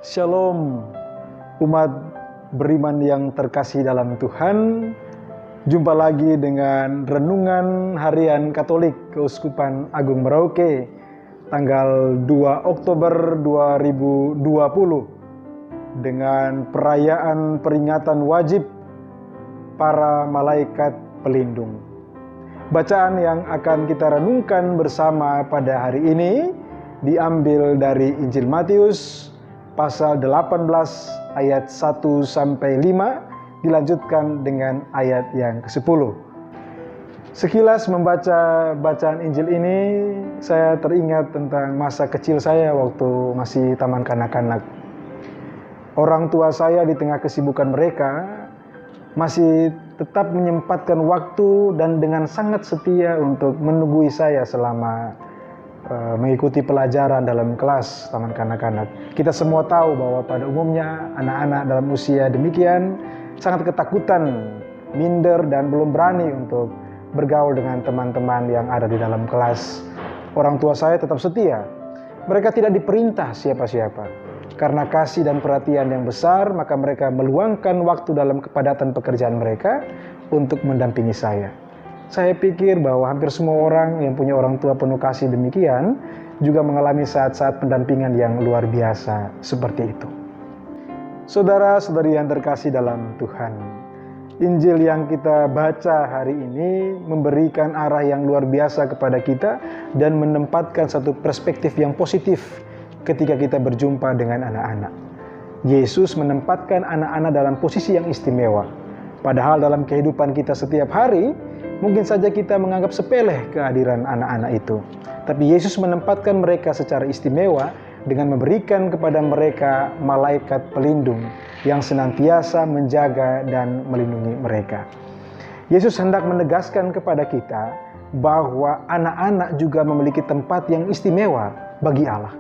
Shalom, umat beriman yang terkasih dalam Tuhan. Jumpa lagi dengan Renungan Harian Katolik Keuskupan Agung Merauke, tanggal 2 Oktober 2020, dengan perayaan peringatan wajib para malaikat pelindung. Bacaan yang akan kita renungkan bersama pada hari ini diambil dari Injil Matius pasal 18 ayat 1-5, dilanjutkan dengan ayat yang ke-10. Sekilas membaca bacaan Injil ini, saya teringat tentang masa kecil saya waktu masih taman kanak-kanak. Orang tua saya di tengah kesibukan mereka masih tetap menyempatkan waktu dan dengan sangat setia untuk menunggui saya selama mengikuti pelajaran dalam kelas taman kanak-kanak. Kita semua tahu bahwa pada umumnya anak-anak dalam usia demikian sangat ketakutan, minder, dan belum berani untuk bergaul dengan teman-teman yang ada di dalam kelas. Orang tua saya tetap setia. Mereka tidak diperintah siapa-siapa. Karena kasih dan perhatian yang besar, maka mereka meluangkan waktu dalam kepadatan pekerjaan mereka untuk mendampingi saya. Saya pikir bahwa hampir semua orang yang punya orang tua penuh kasih demikian juga mengalami saat-saat pendampingan yang luar biasa seperti itu. Saudara-saudari yang terkasih dalam Tuhan, Injil yang kita baca hari ini memberikan arah yang luar biasa kepada kita dan menempatkan satu perspektif yang positif ketika kita berjumpa dengan anak-anak. Yesus menempatkan anak-anak dalam posisi yang istimewa. Padahal dalam kehidupan kita setiap hari, mungkin saja kita menganggap sepele kehadiran anak-anak itu. Tapi Yesus menempatkan mereka secara istimewa dengan memberikan kepada mereka malaikat pelindung yang senantiasa menjaga dan melindungi mereka. Yesus hendak menegaskan kepada kita bahwa anak-anak juga memiliki tempat yang istimewa bagi Allah.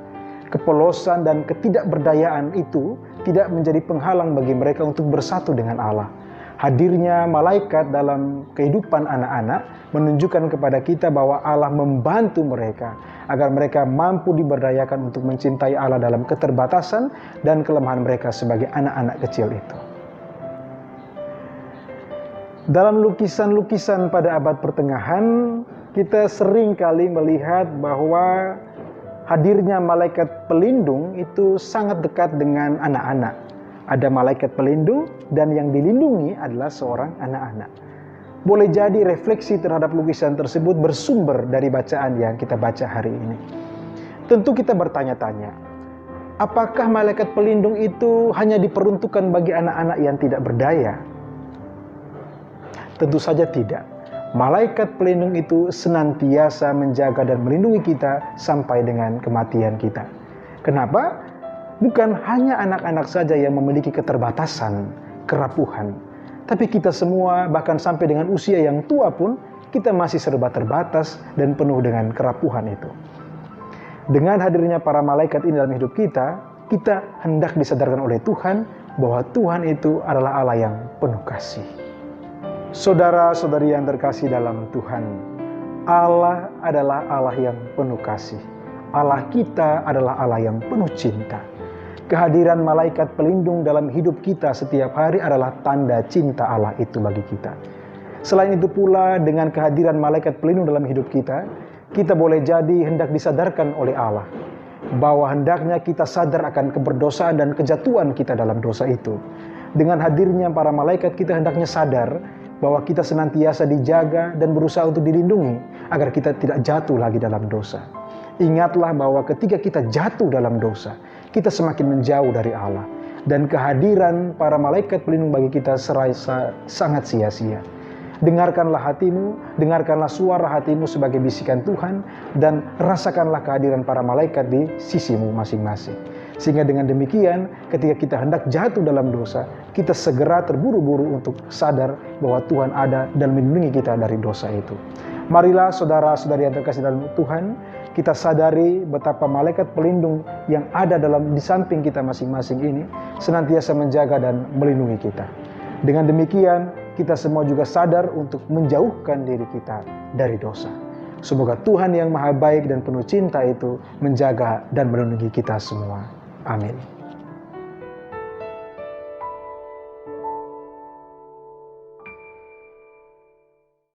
Kepolosan dan ketidakberdayaan itu tidak menjadi penghalang bagi mereka untuk bersatu dengan Allah. Hadirnya malaikat dalam kehidupan anak-anak menunjukkan kepada kita bahwa Allah membantu mereka agar mereka mampu diberdayakan untuk mencintai Allah dalam keterbatasan dan kelemahan mereka sebagai anak-anak kecil itu. Dalam lukisan-lukisan pada abad pertengahan, kita sering kali melihat bahwa hadirnya malaikat pelindung itu sangat dekat dengan anak-anak. Ada malaikat pelindung dan yang dilindungi adalah seorang anak-anak. Boleh jadi refleksi terhadap lukisan tersebut bersumber dari bacaan yang kita baca hari ini. Tentu kita bertanya-tanya, apakah malaikat pelindung itu hanya diperuntukkan bagi anak-anak yang tidak berdaya? Tentu saja tidak. Malaikat pelindung itu senantiasa menjaga dan melindungi kita sampai dengan kematian kita. Kenapa? Bukan hanya anak-anak saja yang memiliki keterbatasan, kerapuhan. Tapi kita semua, bahkan sampai dengan usia yang tua pun, kita masih serba terbatas dan penuh dengan kerapuhan itu. Dengan hadirnya para malaikat ini dalam hidup kita, kita hendak disadarkan oleh Tuhan bahwa Tuhan itu adalah Allah yang penuh kasih. Saudara-saudari yang terkasih dalam Tuhan, Allah adalah Allah yang penuh kasih. Allah kita adalah Allah yang penuh cinta. Kehadiran malaikat pelindung dalam hidup kita setiap hari adalah tanda cinta Allah itu bagi kita. Selain itu pula, dengan kehadiran malaikat pelindung dalam hidup kita, kita boleh jadi hendak disadarkan oleh Allah bahwa hendaknya kita sadar akan keberdosaan dan kejatuhan kita dalam dosa itu. Dengan hadirnya para malaikat, kita hendaknya sadar bahwa kita senantiasa dijaga dan berusaha untuk dilindungi agar kita tidak jatuh lagi dalam dosa. Ingatlah bahwa ketika kita jatuh dalam dosa, kita semakin menjauh dari Allah. Dan kehadiran para malaikat pelindung bagi kita serasa sangat sia-sia. Dengarkanlah hatimu, dengarkanlah suara hatimu sebagai bisikan Tuhan, dan rasakanlah kehadiran para malaikat di sisimu masing-masing. Sehingga dengan demikian, ketika kita hendak jatuh dalam dosa, kita segera terburu-buru untuk sadar bahwa Tuhan ada dan melindungi kita dari dosa itu. Marilah saudara-saudari yang terkasih dalam Tuhan, kita sadari betapa malaikat pelindung yang ada di samping kita masing-masing ini senantiasa menjaga dan melindungi kita. Dengan demikian, kita semua juga sadar untuk menjauhkan diri kita dari dosa. Semoga Tuhan yang Maha Baik dan penuh cinta itu menjaga dan melindungi kita semua. Amin.